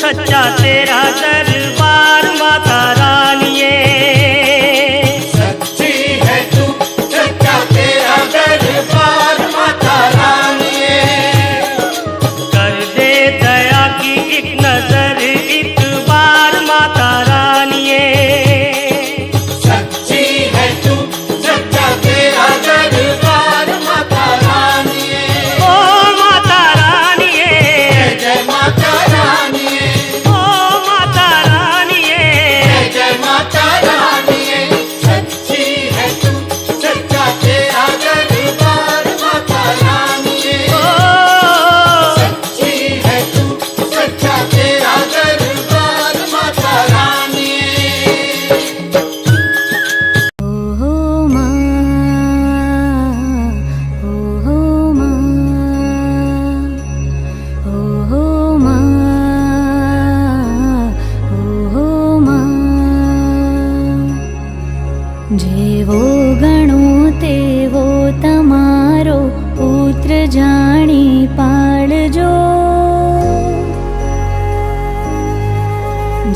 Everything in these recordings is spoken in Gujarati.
सच्चा तेरा दरबार माता रानिए। सच्ची है तू सच्चा तेरा दरबार माता रानिए। कर दे दया की एक नजर एक बार माता रानिए। सच्ची है तू सच्चा तेरा दरबार माता रानिए। ओ माता रानिए, जय माता रानिए। ओ माता रानिए, जय माता रानिए। सच्ची है तू सच्चा तेरा दरबार माता रानिए। सच्ची है तू सच्चा तेरा दरबार माता रानिए। જેવો ગણો તેવો તમારો પુત્ર જાણી પાડજો।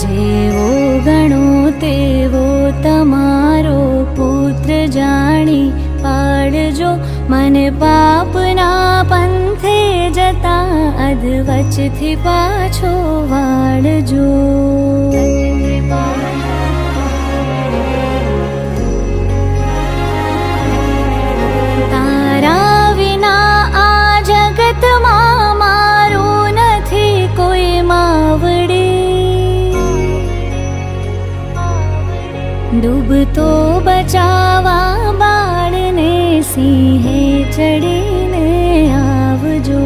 જેવો ગણો તેવો તમારો પુત્ર જાણી પાડજો। મને પાપના પંથે જતા અધવચથી પાછો વાળજો। તારા વિના આ જગતમાં મારું નથી કોઈ માવડી। ડૂબતો બચાવા બાળને સિંહે ચડીને આવજો।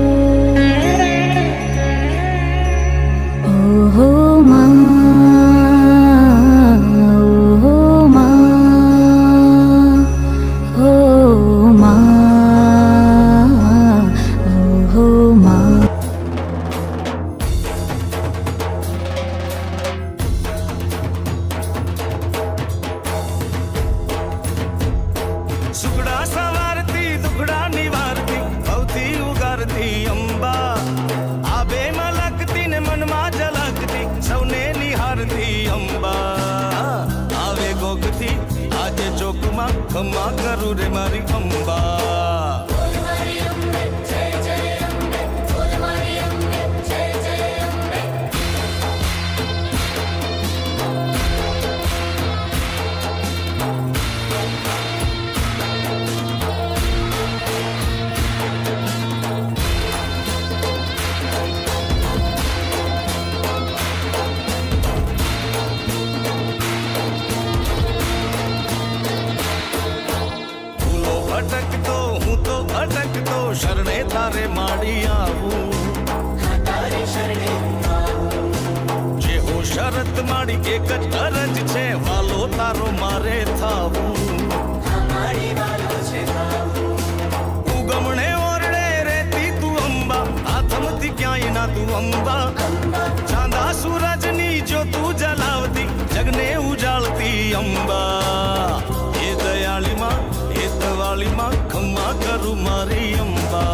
ઓહો મા, ઓહો મા, ઓ મા, ઓહો મા। સુખડા સવારતી દુખડા નિવારતી ભવથી ઉગારતી અંબા। આબે મલકતી ને મનમાં ઝલકતી સૌને નિહારતી અંબા। આવે ગોગથી આજે ચોકમાં ખમા કરું રે મારી અંબા। ફૂલો ભટકતો હું તો ભટકતો શરણે તારે માડી આવું। જે હું શરત માડી એક જ અરજ છે વાલો તારો મારે થાવું। ઉગમણે ઓરડે રેતી તું અંબા હાથમથી ક્યાંય ના તું અંબા। ચાંદા સૂરજની જ્યોતું જલાવતી જગને ઉજાળતી અંબા। એ દયાળી માં એ દવાળી માં ખમ્મા કરું મારી અંબા।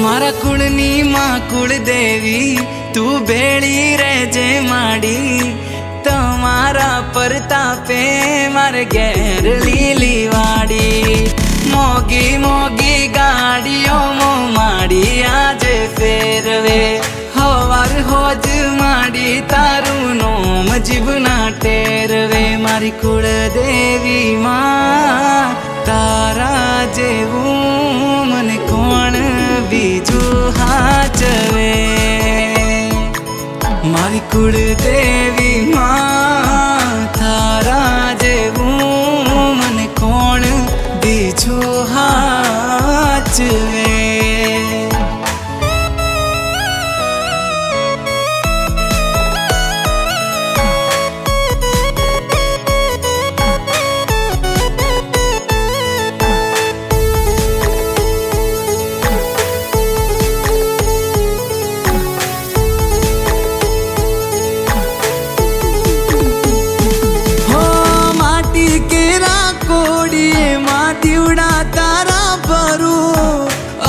मारा कुळनी मां कुळ देवी तू भेड़ी रेजे माड़ी। तमारा परतापे मारे घेर लीली वाड़ी। मोगी मोगी મારી ગાડીઓમાં માડી આજે ફેરવે હવાર હોજ માડી તારું નોમ જીવના ટેરવે મારી કુળદેવી માં તારા જેવું મને કોણ બીજું હાચવે મારી કુળદેવી માં તારા જેવું મને કોણ બીજું હાચવે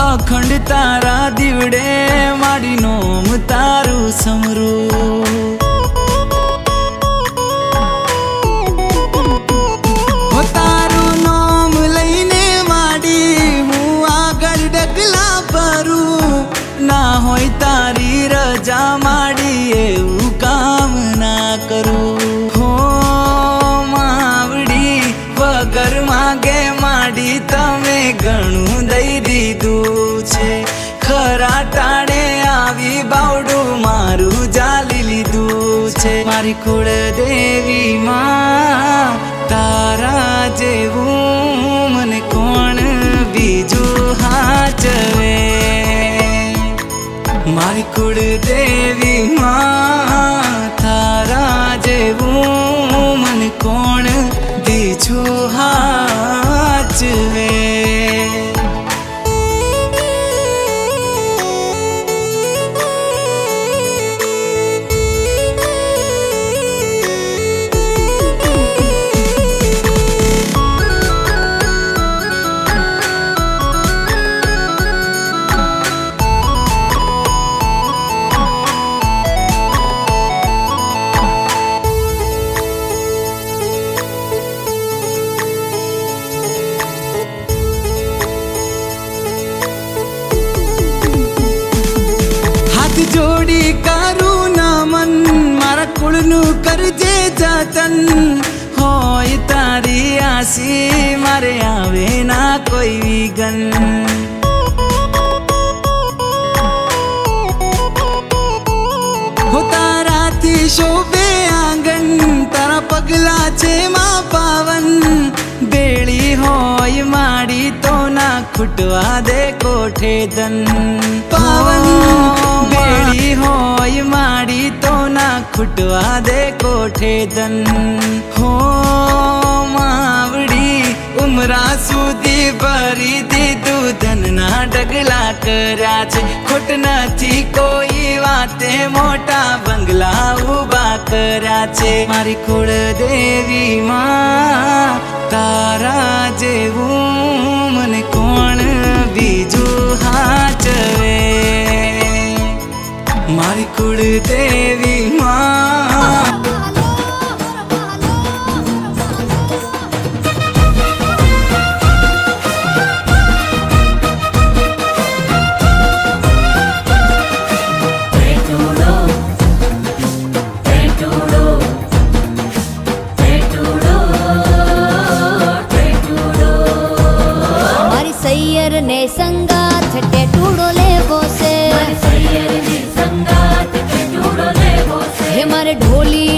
અખંડ તારા દીવડે મારી નોમ તારું સમરું તારું નોમ લઈને માડી હું આગળ ડગલા ભરું ના હોય તારી રજા માડી એવું કામ ના કરું હો માવડી વગર માગે માડી તમે ઘણું દઈ દીધું છે ખરા ટાણે આવી બાવડું મારું જાલી લીધું છે મારી કુળદેવી માં તારા જેવું મને કોણ બીજું હાચવે મારી કુળદેવી માં તારા જેવું મને કોણ બીજું હાચવે જોડી કરું નમન મારા કુળનું કરજે જતન હોય તારી આશી મારે આવે ના કોઈ વિઘન હો તારાથી શોભે આંગણ તારા પગલા છે માં પાવન બેળી હોય માડી તો ના ખૂટવા દે કોઠે ધન પાવન બેળી હોય માડી તો ના ખૂટવા દે કોઠે ધન હો માવડી ઉમરા સુધી ભરી દીધું ધનના ડગલા કર્યા છે ખોટ નથી કોઈ વાતે મોટા બંગલા ઉભા કર્યા છે મારી કુળદેવી માં તારા જેવું મને કોણ બીજું હાચવે મારી કુળદેવી માં સૈયર ને સંગાથ ટેટુડો લેવો છે હે મારે ઢોલી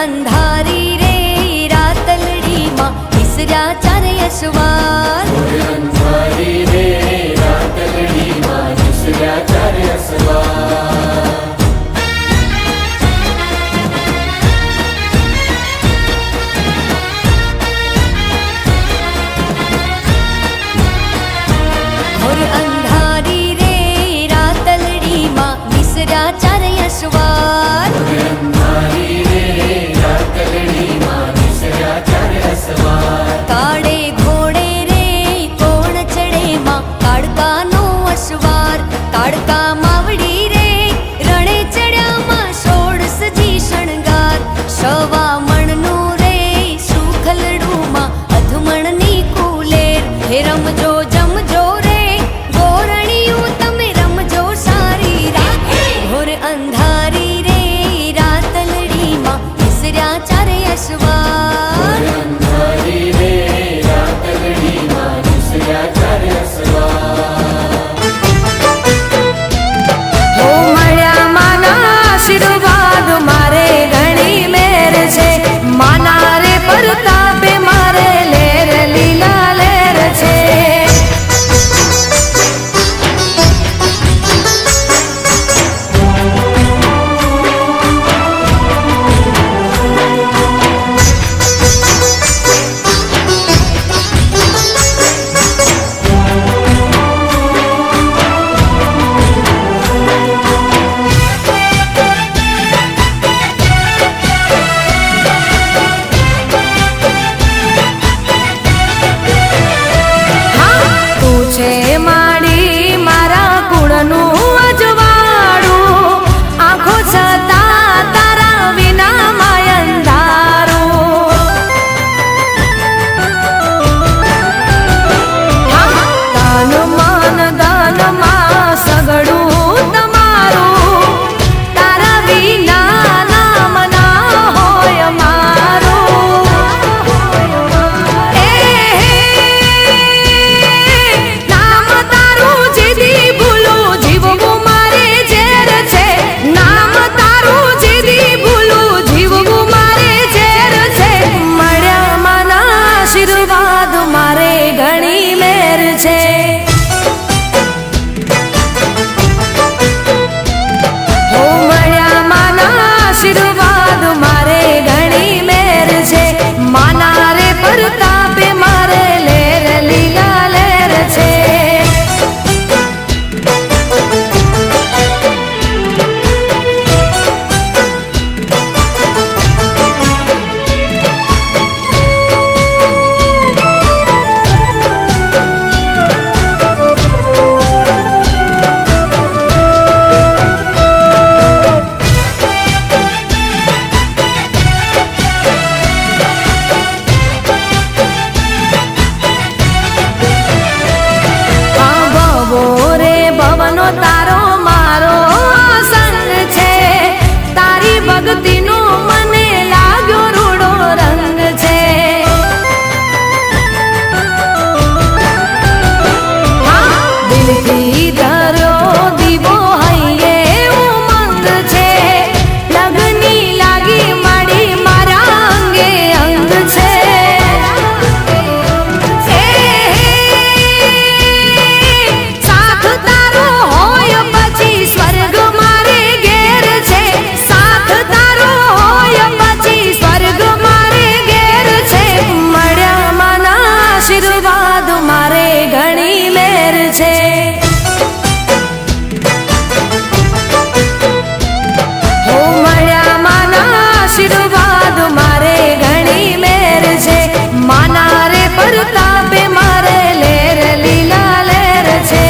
અંધારી રે રાતલડીમાં વિસર્યા ચારે અસવાર અંધારી રે રાતલડીમાં વિસર્યા ચારે અસવાર. મોર અંધારી રે રાતલડીમાં વિસર્યા ચારે અસવાર અંધારી રે રાતલડીમાં વિસર્યા ચારે અસવાર. કાળે ઘોડે રે કોણ ચડેમાં કાળકાનો અસવાર કાળકા માવડી રે રણે ચડ્યામાં ષોડશજી શણગાર સવા મણનું રે સુખલડુમાં અધમણની કુલેર હે રમજો જમજો રે ગોરણિયું તમે રમજો સારી રાત ઘોર અંધારી રે રાતલડીમાં વિસર્યા ચારે અસવાર અંધારી રે રાતલડીમાં વિસર્યા ચારે અસવાર. હો મળ્યા માના આશીર્વાદ મારે ઘણી મેર છે માના રે પરતાપે મારે લેર લીલા લેર છે તું છે માડી મારા કુળનું અજવાળું આંખો છતાં તારા વિના માયંધારું તન મન ધનમાં સગડું તમારું તારા વિના નામ ના હોય મારું નામ તારું જીદી ભૂલું જીવવું મારે ઝેર છે નામ તારું જીદી ભૂલું જીવવું મારે ઝેર છે મળ્યા માના આશીર્વાદ મારે ઘણી મેર છે હો મળ્યા માના આશીર્વાદ મારે ઘણી મેર છે માના રે પરતાપે મારે લેર લીલા લેર છે ભવો રે ભવનો તારો મારો સંગ છે તારી ભક્તિનો મને લાગ્યો રૂડો રંગ છે દિલથી ધર્યો દીવો હૈયે ઉમંગ છે લગની લાગી માડી મારા અંગે અંગ છે સાથ તારો હોય પછી સ્વર્ગ મારે ઘેર છે સાથ તારો હોય પછી સ્વર્ગ મારે ઘેર છે મળ્યા માના આશીર્વાદ મારે ઘણી મેર છે હો મળ્યા માના આશીર્વાદ મારે ઘણી મેર છે માના રે પરતાપે મારે લેર લીલા લેર છે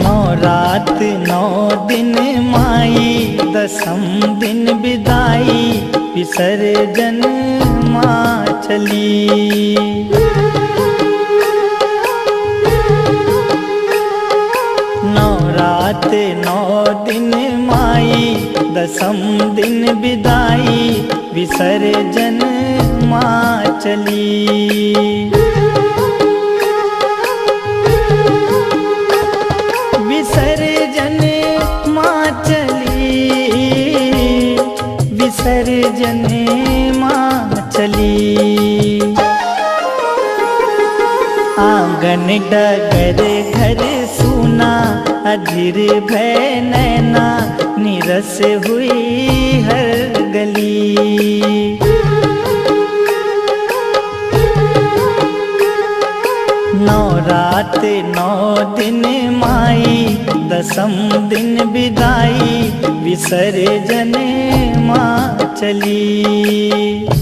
नौ रात नौ दिन माई दसम दिन विदाई विसर्जन माँ चली नौ रात नौ दिन माई दसम दिन विदाई विसर्जन माँ चली। विसर्जन माँ चली, विसर्जन माँ चली। आंगन डगर घर सुना, अधीर भय नैना, निरस हुई हर गली। नौ रात नौ दिन माई, दसम दिन विदाई, विसर्जन माँ चली।